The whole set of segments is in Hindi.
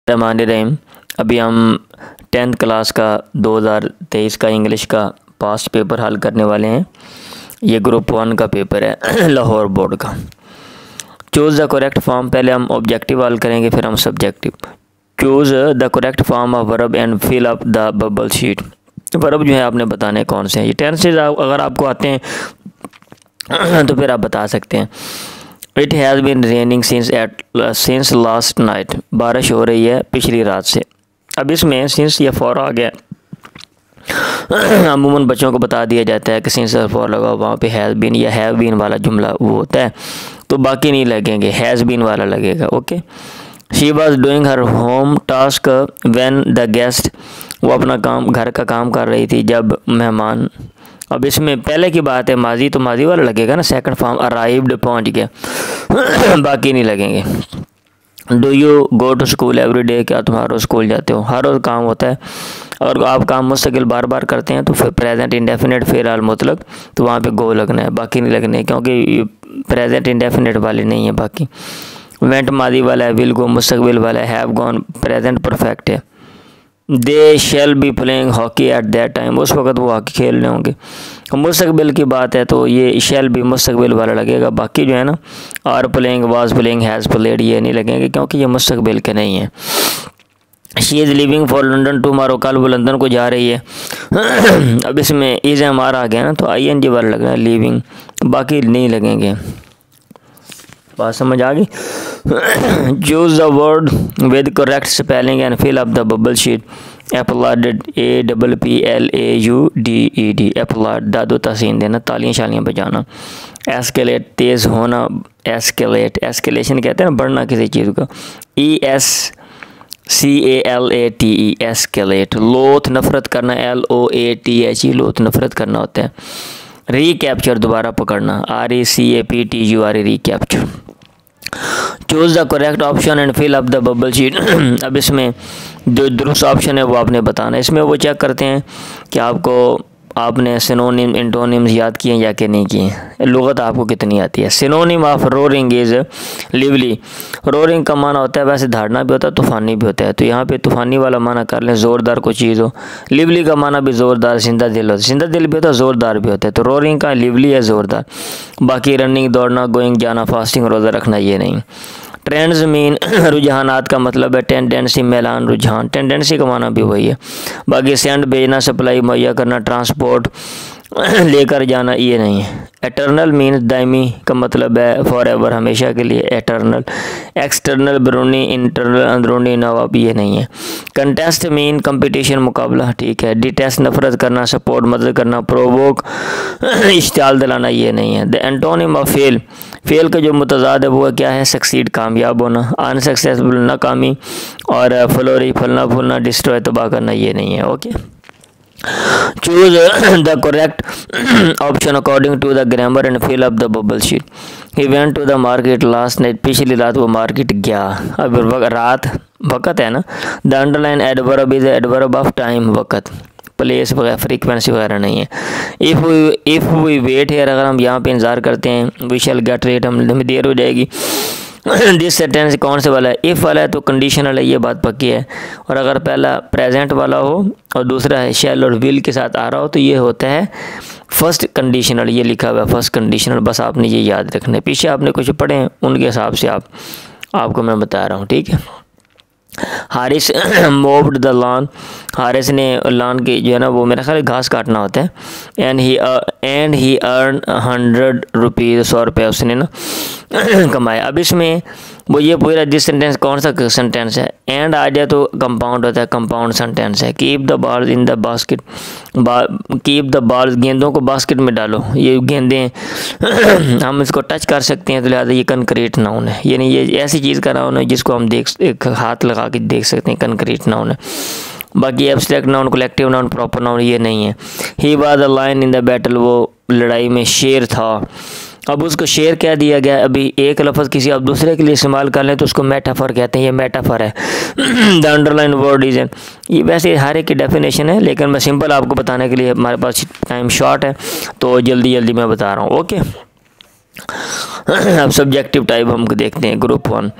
बिस्मिल्लाहिर्रहमानिर्रहीम। अभी हम 10th क्लास का 2023 का इंग्लिश का पास्ट पेपर हल करने वाले हैं। ये ग्रुप 1 का पेपर है लाहौर बोर्ड का। चूज़ द करेक्ट फॉर्म, पहले हम ऑब्जेक्टिव हल करेंगे फिर हम subjective. Choose the correct form of verb and fill up the bubble sheet. Verb जो है आपने बताने कौन से हैं। ये टेंसेस अगर आपको आते हैं तो फिर आप बता सकते हैं। It has been raining since last night, बारिश हो रही है पिछली रात से। अब इसमें सिंस या फॉर आ गया। अमूमन बच्चों को बता दिया जाता है कि सिंस और फॉर लगा, वहाँ पे हैज़ बीन या हैव बीन वाला जुमला वो होता है, तो बाकी नहीं लगेंगे, हैज़ बीन वाला लगेगा। Okay. She was doing her home task when the guest, वो अपना काम घर का काम कर रही थी जब मेहमान। अब इसमें पहले की बात है माजी, तो माजी वाला लगेगा ना। सेकंड फॉर्म अराइव्ड, पहुंच गया बाकी नहीं लगेंगे। Do you go to school every day, क्या तुम हर रोज़ स्कूल जाते हो। हर रोज़ काम होता है और आप काम मुस्तकिल बार बार करते हैं तो फिर प्रेजेंट इंडेफिनिट फ़ेल मुतलक, तो वहाँ पे गो लगना है, बाकी नहीं लगने, क्योंकि प्रेजेंट इंडेफिनिट वाले नहीं है बाकी। वेंट मादी वाला है, विल गो मुस्तकबिल वाला है, हैव गॉन प्रेजेंट परफेक्ट है। They shall be playing hockey at that time, उस वक्त वो हॉकी खेल रहे होंगे। मुस्तकबिल की बात है तो ये शैल बी मुस्तकबिल वाला लगेगा। बाकी जो है ना are playing, was playing, has played ये नहीं लगेंगे क्योंकि ये मुस्तकबिल के नहीं है। She is living for London tomorrow, कल वो लंदन को जा रही है। अब इसमें इज़ हमारा आ गया ना, तो ING वाला लगना है लिविंग, बाकी नहीं लगेंगे। बात समझ आ गई। Choose the word with correct spelling and fill up the bubble sheet. Applauded, APPLAUDED, applauded, दादो तहसीन देना, तालियां शालियां बजाना। एस्केलेट, तेज़ होना, एस्केलेट, एस्केलेशन कहते हैं ना बढ़ना किसी चीज़ का। ESCALATE, escalate. लोथ, नफ़रत करना, LOATHE, लोथ नफ़रत करना होता है। रिकैप्चर, दोबारा पकड़ना, RECAPTURE, recapture. Choose the correct option and fill up the bubble sheet. अब इसमें जो दुरुस्त ऑप्शन है वो आपने बताना है। इसमें वो चेक करते हैं कि आपने सिनोनिम एंटोनिम्स याद किए या कि नहीं किए, लुगत आपको कितनी आती है। Synonym of roaring is lively. Roaring का माना होता है वैसे धाड़ना भी होता है, तूफ़ानी भी होता है, तो यहाँ पे तूफ़ानी वाला माना कर लें, ज़ोरदार कोई चीज़ हो। लिवली का माना भी ज़ोरदार, जिंदा दिल होता है, जिंदा दिल भी होता है, ज़ोरदार भी होता है, तो रोरिंग का लिवली है ज़ोरदार। बाकी रनिंग, दौड़ना, गोइंग, जाना, फास्टिंग, रोज़ा रखना ये नहीं। ट्रेंड्स मीन रुझानात का मतलब है टेंडेंसी, मैलान, रुझान, टेंडेंसी का माना भी वही है। बाकी सेंड, भेजना, सप्लाई, मुहैया करना, ट्रांसपोर्ट, लेकर जाना ये नहीं है। एटर्नल मीन दायमी का मतलब है फॉरएवर, हमेशा के लिए, एटर्नल। एक्सटर्नल बैरूनी, इंटरनल अंदरूनी, नवाब ये नहीं है। कंटेस्ट मीन कंपटीशन, मुकाबला, ठीक है। डिटेस्ट, नफरत करना, सपोर्ट, मदद करना, प्रोवोक, इश्ताल दिलाना ये नहीं है। The antonym of fail, fail का जो मुतज़ाद है वो क्या है, सक्सीड, कामयाब होना, अनसक्सेसफुल, नाकामी, और फ्लोरी, फलना फूलना, डिस्ट्रॉय, तबाह करना ये नहीं है। Okay. Choose the correct option according to the grammar and fill up the bubble sheet. He went to the market last night, पिछली रात वो मार्केट गया। अब रात वक़्त है ना। The underline adverb is adverb of time, वक़्त, प्लेस वगैरह, फ्रीक्वेंसी वगैरह नहीं है। इफ़ वी वेट है, अगर हम यहाँ पे इंतज़ार करते हैं, वी शैल गेट रेट, हमें देर हो जाएगी। दिस सेंटेंस कौन से वाला है, इफ़ वाला है तो कंडीशनल है, ये बात पक्की है। और अगर पहला प्रेजेंट वाला हो और दूसरा है शैल और विल के साथ आ रहा हो तो ये होता है फर्स्ट कंडीशनल, ये लिखा हुआ है फर्स्ट कंडीशनल। बस आपने ये याद रखना है, पीछे आपने कुछ पढ़े उनके हिसाब से आपको मैं बता रहा हूँ, ठीक है। हारिस मोव्ड द लॉन, हारिस ने लॉन की जो है ना वो मेरा ख्याल घास काटना होता है। एंड ही अर्न 100 रुपीज़, 100 रुपये उसने ना कमाया। अब इसमें वो ये पूरा दिस सेंटेंस कौन सा सेंटेंस है, एंड आ जाए तो कंपाउंड होता है, कंपाउंड सेंटेंस है। Keep the balls in the basket, keep the balls, गेंदों को बास्केट में डालो। ये गेंदें हम इसको टच कर सकते हैं तो लिहाजा ये कंक्रीट नाउन है, यानी ये ऐसी चीज़ का नाउन है जिसको हम एक हाथ लगा के देख सकते हैं, कंक्रीट नाउन है। बाकी abstract noun, collective noun, proper noun ये नहीं है। He was a lion in the battle, वो लड़ाई में शेर था। अब उसको शेर कह दिया गया। अभी एक लफ्ज़ किसी आप दूसरे के लिए इस्तेमाल कर लें तो उसको मेटाफर कहते हैं, ये मेटाफर है। द अंडरलाइन वर्ड इज, ये वैसे हर एक की डेफिनेशन है लेकिन मैं सिंपल आपको बताने के लिए, हमारे पास टाइम शॉर्ट है तो जल्दी जल्दी मैं बता रहा हूँ। ओके। अब सब्जेक्टिव टाइप हम देखते हैं, group 1।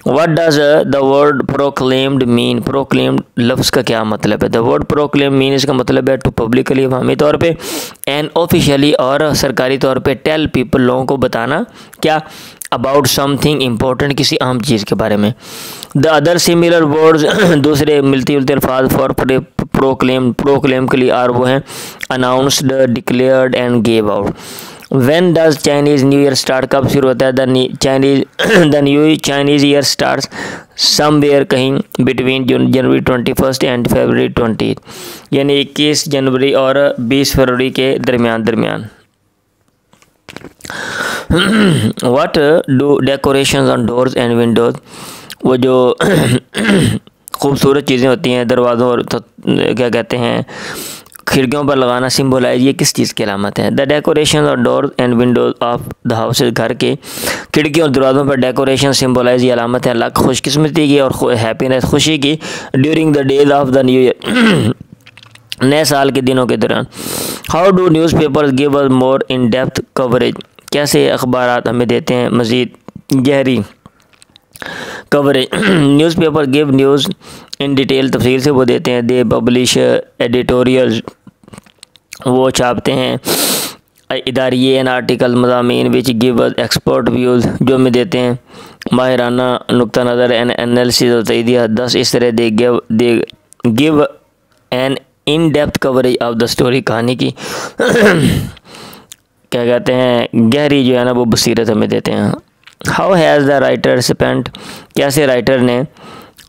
What does the word proclaimed mean, proclaimed लफ्ज़ का क्या मतलब है? द वर्ड प्रोक्लेम मीन, इसका मतलब है टू पब्लिकली, अवामी तौर पे, एंड ऑफिशियली, और सरकारी तौर पे, टेल पीपल, लोगों को बताना, क्या? अबाउट समथिंग इम्पोर्टेंट, किसी अहम चीज़ के बारे में। द अदर सिमिलर वर्ड्स, दूसरे मिलती जुलते अल्फाज फॉर प्रोक्लेम, प्रोक्लेम के लिए आर वो हैं announced, declared and gave out. When does Chinese New Year start, कब शुरू होता है? The new Chinese year start somewhere, कहीं बिटवीन जनवरी 21 एंड फरवरी 20, यानी 21 जनवरी और 20 फरवरी के दरमियान। What do decorations on doors and windows, वो जो खूबसूरत चीज़ें होती हैं दरवाज़ों और क्या कहते हैं खिड़कियों पर लगाना, सिम्बोलाइज, ये किस चीज़ की अलामत है? द डेकोरेशन और door and Windows of the house, घर के खिड़कियों और दरवाज़ों पर डेकोरेशन सिम्बोलाइज, ये अलामत है लक, खुशकिस्मती की और हैप्पीनेस, खुशी की। During the days of the new year, नए साल के दिनों के दौरान। How do newspapers give us more in depth coverage, कैसे अखबारात हमें देते हैं मज़ीद गहरी coverage? Newspaper give news in detail, तफसील से वो देते हैं। दे पब्लिश एडिटोरियल, वो छापते हैं इदारिये, एन आर्टिकल, मज़ामीन, विच गिव एक्सपर्ट व्यूज़, जो हमें देते हैं माहिराना नुक्ता नज़र, एन एनालिसिस और तैदिया। 10 इस तरह they give an in depth coverage of the story, कहानी की क्या कहते हैं गहरी जो है ना वो बसीरत हमें देते हैं। How has the writer spent, कैसे राइटर ने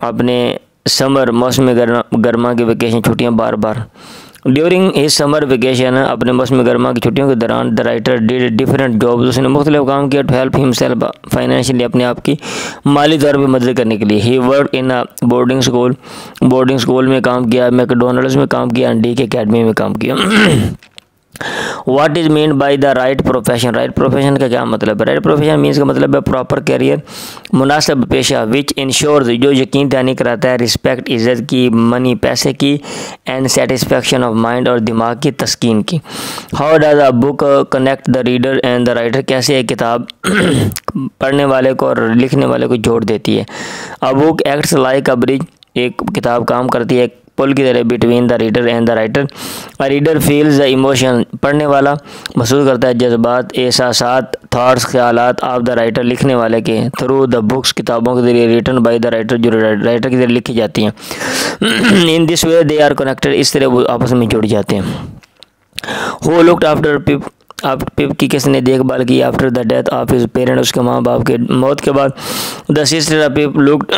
अपने समर, मौसम गर्मा की वेकेशन, छुट्टियाँ बार। ड्यूरिंग हिज समर वेकेशन, अपने मौसम गर्मा की छुट्टियों के दौरान, the writer did different jobs, उसने मुख्तलिफ काम किया। टू हेल्प हिमसेल्फ फाइनेंशियली, अपने आप की माली तौर पर मदद करने के लिए। ही वर्क इन बोर्डिंग स्कूल में काम किया, मैकडोनल्ड्स में काम किया, डी के अकेडमी में काम किया। What is mean by the right profession, right profession का क्या मतलब है? राइट प्रोफेशन मीन्स का मतलब है प्रॉपर कैरियर, मुनासिब पेशा, विच इंश्योर्स, जो यकीन दहानी कराता है, रिस्पेक्ट, इज़्ज़त की, मनी, पैसे की, एंड सेटिस्फेक्शन ऑफ माइंड, और दिमाग की तस्कीन की। How does a book connect the reader and the writer, कैसे एक किताब पढ़ने वाले को और लिखने वाले को जोड़ देती है? A book acts like a bridge, एक किताब काम करती है पुल की तरह between the reader and the writer. A reader feels the emotion, पढ़ने वाला महसूस करता है जज्बात, एहसासात, थाट्स, ख्यालात ऑफ द राइटर, लिखने वाले के, थ्रू द बुक्स, किताबों के जरिए, रिटन बाय द राइटर, जो राइटर के जरिए लिखी जाती हैं। In this way they are connected, इस तरह वो आपस में जुड़ जाते हैं। हु लुक्ड आफ्टर पिप की किसने देखभाल की? After the death of his parent, उसके माँ बाप के मौत के बाद। The sister of Pip looked,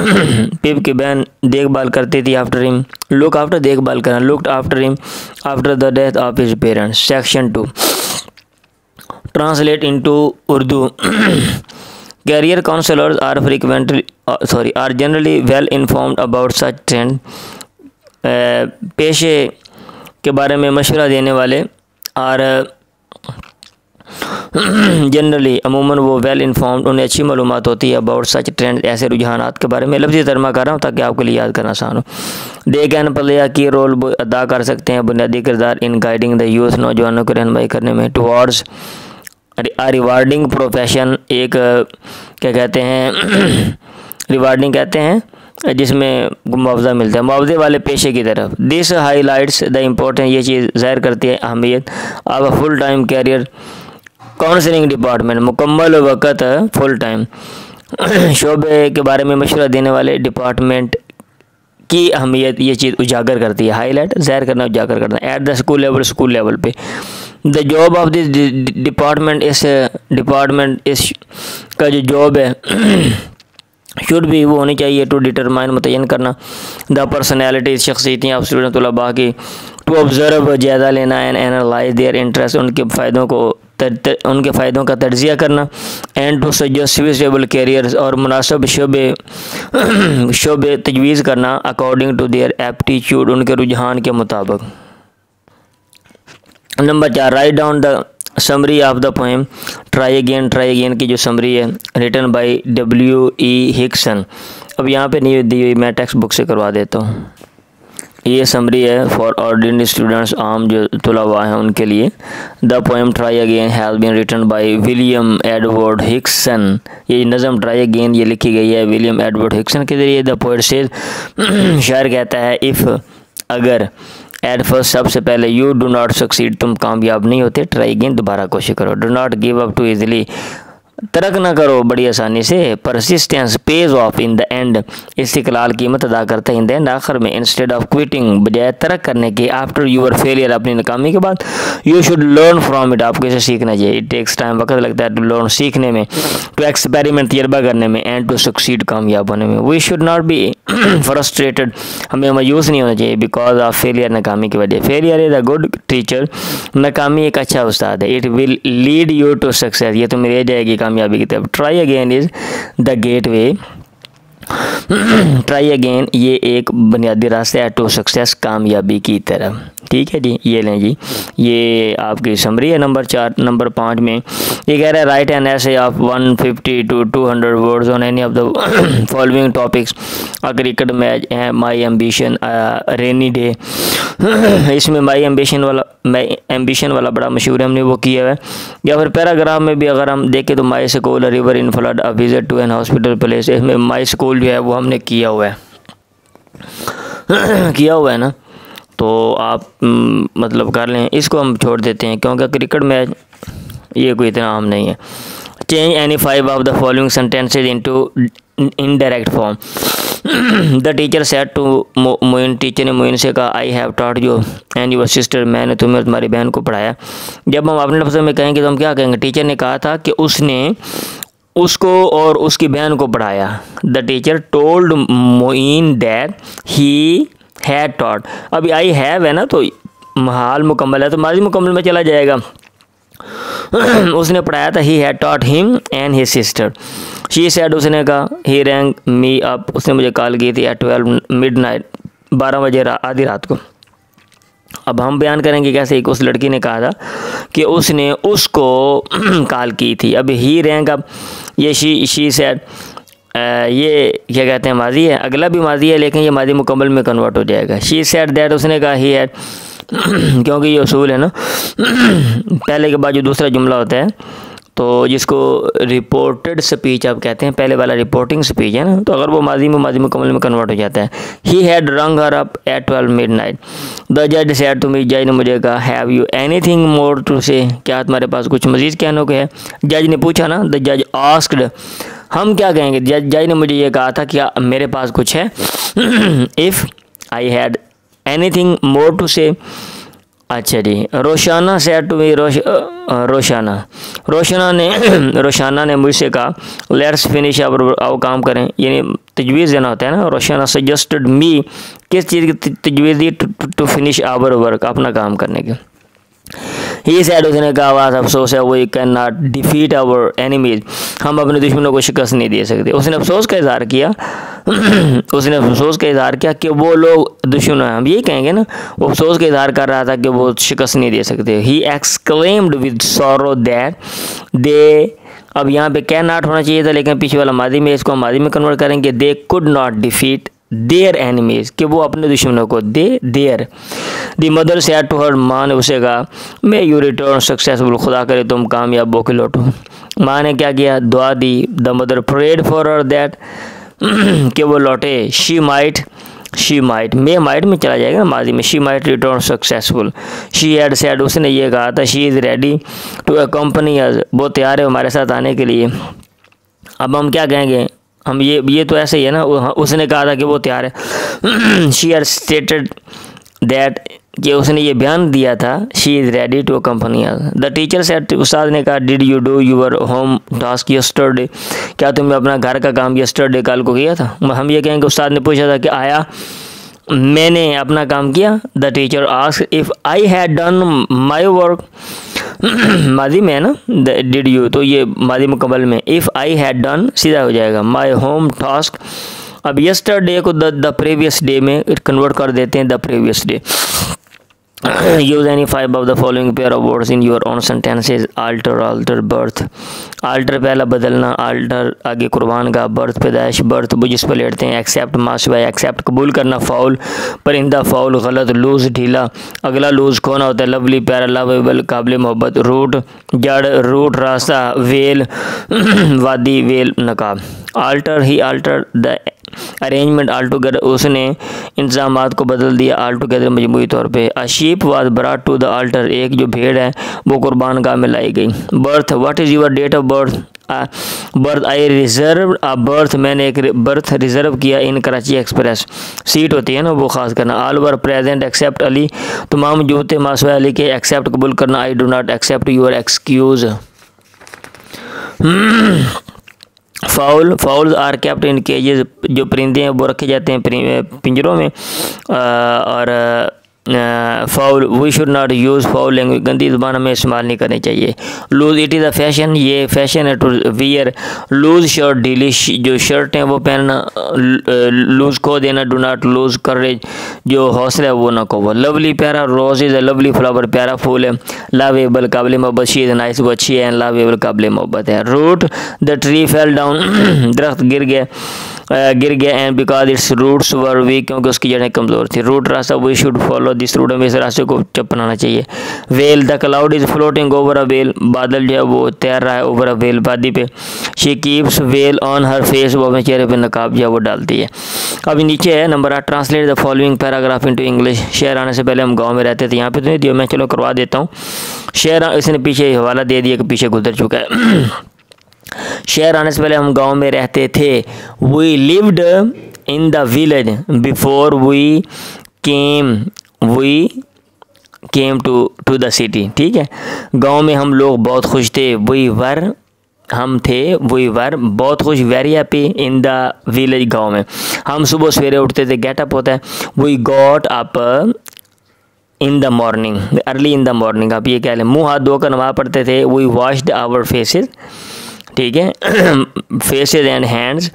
Pip की बहन देखभाल करती थी। आफ्टर हिम, लुक आफ्टर देखभाल करना, looked after him after the death of his parents. Section 2 translate into Urdu. Career counsellors are generally well informed about such trend, पेशे के बारे में मशवरा देने वाले, और जनरली अमूमन वो वेल इन्फॉर्म्ड, उन्हें अच्छी मालूमात होती है अबाउट सच ट्रेंड, ऐसे रुझानात के बारे में। लफ्ज़ी तर्जमा कर रहा हूँ ताकि आपके लिए याद करना आसान हो। दे कैन प्ले की रोल अदा कर सकते हैं बुनियादी किरदार इन गाइडिंग द यूथ, नौजवानों को रहनुमाई करने में, टुवार्ड्स रिवार्डिंग प्रोफेशन, एक क्या कहते हैं रिवार्डिंग कहते हैं जिसमें मुआवजा मिलता है, मुआवजे वाले पेशे की तरफ। दिस हाईलाइट्स द इम्पोर्टेंट, ये चीज़ ज़ाहिर करती है अहमियत of a full time career counselling department, मुकम्मल वक़्त फुल टाइम शोबे के बारे में मशवरा देने वाले डिपार्टमेंट की अहमियत ये चीज़ उजागर करती है। हाईलाइट ज़ाहिर करना, उजागर करना। एट द स्कूल लेवल पे the job of this department, इस डिपार्टमेंट इस का जो जॉब है शुड भी वो होनी चाहिए टू डिटरमाइन, मुतय्यन करना, द पर्सनैलिटी, शख्सियतें ऑफ स्टूडेंट तलबा की, टू ऑब्ज़र्व, जायज़ा लेना, एंड एनालाइज देयर इंटरेस्ट, उनके फ़ायदों का तज्ज़िया करना, and to suggest switchable careers, और मुनासिब शोबे तजवीज़ करना अकॉर्डिंग टू देयर एप्टीट्यूड, उनके रुझान के मुताबिक। Number 4 write down the summary of the poem try again की जो समरी है रिटन बाय W.E. हिक्सन। अब यहाँ पे नहीं दी हुई, मैं टेक्स्ट बुक से करवा देता हूँ। ये समरी है फॉर ऑर्डिनरी स्टूडेंट्स, आम जो तुलबा हैं उनके लिए। The poem try again has been written by William Edward Hickson. ये नज़म ट्राई अगेन ये लिखी गई है विलियम एडवर्ड हिक्सन के ज़रिए। द पोएट सेज, शायर कहता है, इफ़ अगर एट फर्स्ट सबसे पहले यू डू नॉट सक्सीड, तुम कामयाब नहीं होते, ट्राई अगेन दोबारा कोशिश करो। Do not give up too easily, तर्क ना करो बड़ी आसानी से। Persistence pays off in the end, इस्तिकलाल कीमत अदा करता है इन द एंड, आखिर में। इंस्टेड ऑफ क्विटिंग, बजाय तर्क करने के, आफ्टर यूर फेलियर, अपनी नाकामी के बाद, you should learn from it, आपको इसे सीखना चाहिए। इट टेक्स टाइम, वक्त लगता है, टू लर्न सीखने में, टू एक्सपेरिमेंट तजर्बा करने में, एंड टू सक्सीड कामयाब होने में। We should not be frustrated, हमें मायूस नहीं होना चाहिए, बिकॉज ऑफ फेलियर, नाकामी की वजह। Failure is a good teacher, नाकामी एक अच्छा उस्ताद है। It will lead you to success, ये तुम्हें ले जाएगी कामयाबी की तरफ। Try again is the gateway, try again ये एक बुनियादी रास्ता है टू सक्सेस, कामयाबी की तरफ। ठीक है जी, ये लें जी, ये आपकी समरी है नंबर 4। नंबर 5 में ये कह रहा है राइट एन ऐसे of 150 to 200 words on any of the following topics. A cricket match है, माई एम्बिशन, रेनी डे। इसमें माई एम्बिशन वाला बड़ा मशहूर है, हमने वो किया है। या फिर पैराग्राफ में भी अगर हम देखें तो my school river in flood, a visit to an hospital place, इसमें माई स्कूल जो है वो हमने किया हुआ है किया हुआ है ना, तो आप मतलब कर लें। इसको हम छोड़ देते हैं क्योंकि क्रिकेट मैच ये कोई इतना आम नहीं है। Change any 5 of the following sentences into indirect form. The teacher said to Moin, teacher ने मोइन से कहा, I have taught you and your sister, मैंने तुम्हें और तुम्हारी बहन को पढ़ाया। जब हम अपने लफ्ज़ में कहेंगे तो हम क्या कहेंगे? टीचर ने कहा था कि उसने उसको और उसकी बहन को पढ़ाया। The teacher told Moin that he had taught. अभी आई हैव है ना, तो हाल मुकम्मल है तो माजी मुकम्मल में चला जाएगा। उसने पढ़ाया था, ही had taught him and his sister. She said, उसने कहा, ही रैंग मी अप, उसने मुझे कॉल की थी, एट 12 मिडनाइट, 12 बजे आधी रात को। अब हम बयान करेंगे कैसे कि उस लड़की ने कहा था कि उसने उसको कॉल की थी। अब ही रैंग अप, ये शी सेड, ये क्या कहते हैं, माजी है, अगला भी माजी है लेकिन ये माजी मुकम्मल में कन्वर्ट हो जाएगा। शी सेड दैट, उसने कहा, ही हैड, क्योंकि ये उसूल है ना पहले के बाद जो दूसरा जुमला होता है तो जिसको रिपोर्टेड स्पीच आप कहते हैं, पहले वाला रिपोर्टिंग स्पीच है ना, तो अगर वो माजी मुकम्मल में कन्वर्ट हो जाता है। He had rung her up at 12 midnight. The जज सेड टू मी, जज ने मुझे कहा, have you anything more to say, क्या तुम्हारे पास कुछ मजीद कहने को है? जज ने पूछा ना, द जज आस्क्ड, हम क्या कहेंगे? जज ने मुझे ये कहा था क्या मेरे पास कुछ है? If I had anything more to say. अच्छा जी, रोशाना सेड टू मी, रोशाना ने मुझसे कहा, लेट्स फिनिश आओ काम करें, यानी तजवीज़ देना होता है ना। रोशाना सजेस्टेड मी, किस चीज़ की तजवीज़ दी? टू फिनिश आवर वर्क, अपना काम करने के। ही सेड, उसने कहा, आवाज़ अफसोस है, we can not defeat our enemies, हम अपने दुश्मनों को शिकस्त नहीं दे सकते। उसने अफसोस का इजहार किया कि वो लोग दुश्मन हैं, हम यही कहेंगे ना, वो अफसोस का इजहार कर रहा था कि वो शिकस्त नहीं दे सकते। He exclaimed with sorrow that they, अब यहाँ पे कैन नॉट होना चाहिए था लेकिन पीछे वाला मादी में, इसको हम मादी में कन्वर्ट करेंगे, they could not defeat their enemies, कि वो अपने दुश्मनों को their. The mother said to her, माँ ने उसे कहा, मे यू रिटर्न सक्सेसफुल, खुदा करे तुम कामयाब होकर लौटो। माँ ने क्या किया? दुआ दी। The mother prayed for her that, कि वो लौटे। शी माइट में चला जाएगा माजी में, she might return successful. She had said, उसने ये कहा था, she is ready to accompany us, वो तैयार है हमारे साथ आने के लिए। अब हम क्या कहेंगे? हम ये तो ऐसे ही है ना, उसने कहा था कि वो तैयार है। शी हैड स्टेटेड दैट, कि उसने ये बयान दिया था, she is ready to accompany us. The teacher said, उस्ताद ने कहा, did you do your home task yesterday, क्या तुमने अपना घर का काम यस्टरडे कल को किया था? हम ये कहेंगे उस्ताद ने पूछा था कि आया मैंने अपना काम किया। The teacher asked if I had done my work, माजी में है ना, डिड यू, तो ये माजी मुकम्मल में, इफ़ आई हैड डन सीधा हो जाएगा माई होम टास्क। अब यस्टरडे को द प्रीवियस डे में कन्वर्ट कर देते हैं, the previous day. Use any 5 of the following pair of words in your own sentences. Alter, alter, birth. Alter पहला बदलना, आल्टर आगे कुर्बान का, बर्थ पैदाइश, बर्थ वो जिस पर लेटते हैं, एक्सेप्ट मास बाय, एक्सेप्ट कबूल करना, फाउल परिंदा, फाउल गलत, लूज ढीला, अगला लूज खोना होता है, लवली प्यारा, लवेबल काबिल मोहब्बत, रूट जड़, रूट रास्ता, वेल वादी, वेल नकाब। Alter he alter the arrangement all together, उसने इंतजामात को बदल दिया, आल टुगेदर मजमूई तौर पे। A sheep was brought to the altar, एक जो भेड़ है वो कुर्बान गाह में लाई गई। Birth, what is your date of birth. Berth, I reserve a berth, मैंने एक बर्थ रिजर्व किया इन कराची एक्सप्रेस, सीट होती है ना वो खास करना। All were present except Ali, तमाम जूते मासवा अली के, एक्सेप्ट कबूल करना, I do not accept your excuse. Fowl, fowls are kept in cages, जो परिंदे हैं वो रखे जाते हैं पिंजरों में। और foul, we should not use foul language, गंदी ज़ुबान हमें इस्तेमाल नहीं करनी चाहिए। Loose, it is a fashion, ये फैशन है टू वियर। लूज़ शर्ट, ढीली जो शर्ट हैं वो पहनना, लूज़ खो देना, डू नॉट लूज़ करेज, जो हौसला है वो ना खो। लवली प्यारा, रोज इज़ अ लवली फ्लावर, प्यारा फूल है। लावेबल काबिल मोहब्बत, शी इज़ नाइस, वो अच्छी है। लावेबल काबिल मोहब्बत है। Root, the tree fell down, दरख्त गिर गया and because its roots were weak, क्योंकि उसकी जड़ें कमज़ोर थी। रूट रास्ता, we should follow this route, हमें इस रास्ते को अपनाना चाहिए। Well, the cloud is floating over a well, बादल जो है वो तैर रहा है ओवर अ वेल, वादी पे। She keeps well on her face, वो अपने चेहरे पे नकाब जो है वो डालती है। अभी नीचे है number 8, translate the following paragraph into English. शहर आने से पहले हम गाँव में रहते थे, यहाँ पे तो नहीं दिया मैं, चलो करवा देता हूँ। शहर, इसने पीछे हवाला दे दिया कि पीछे गुजर चुका है। शहर आने से पहले हम गांव में रहते थे। We lived in the village before we came to the city. ठीक है, गांव में हम लोग बहुत खुश थे। वी वर, हम थे, वी वर बहुत खुश, very happy in the village, गांव में। हम सुबह सवेरे उठते थे, गेट अप होता है। We got up in the morning, early in the morning, आप ये कह लें। मुँह हाथ धोकर नमाज़ पढ़ते थे। वी वॉश्ड आवर फेसेस, ठीक है, faces and hands,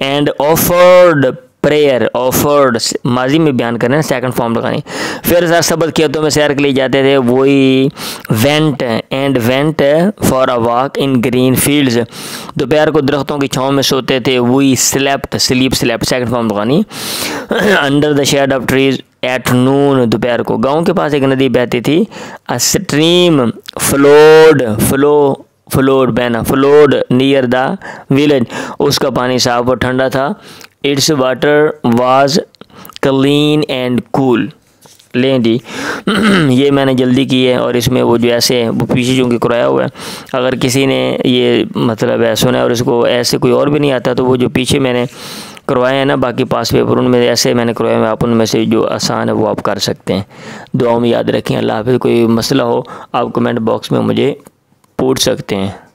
and offered prayer, offered माजी में बयान करें, सेकंड फॉर्म लगानी। फिर सर सबक खेतों में सैर के लिए जाते थे। वही went for a walk in green fields, दोपहर को दरख्तों की छाँव में सोते थे। We slept, slept second form लगानी। Under the shade of trees at noon, दोपहर को। गाँव के पास एक नदी बहती थी। अ स्ट्रीम फ्लोड बहना, फ्लोड नियर द विलेज, उसका पानी साफ और ठंडा था। Its water was clean and cool. लें जी, ये मैंने जल्दी की है और इसमें वो जो ऐसे वो पीछे चूँकि कराया हुआ है, अगर किसी ने ये मतलब है सुना और इसको ऐसे कोई और भी नहीं आता तो वो जो पीछे मैंने करवाए हैं ना बाकी पास पेपर, उनमें ऐसे मैंने करवाए हैं, आप उनमें से जो आसान है वो आप कर सकते हैं। दुआओं में याद रखें। अल्लाह हाफ़िज़। कोई मसला हो आप कमेंट बॉक्स में मुझे पूछ सकते हैं।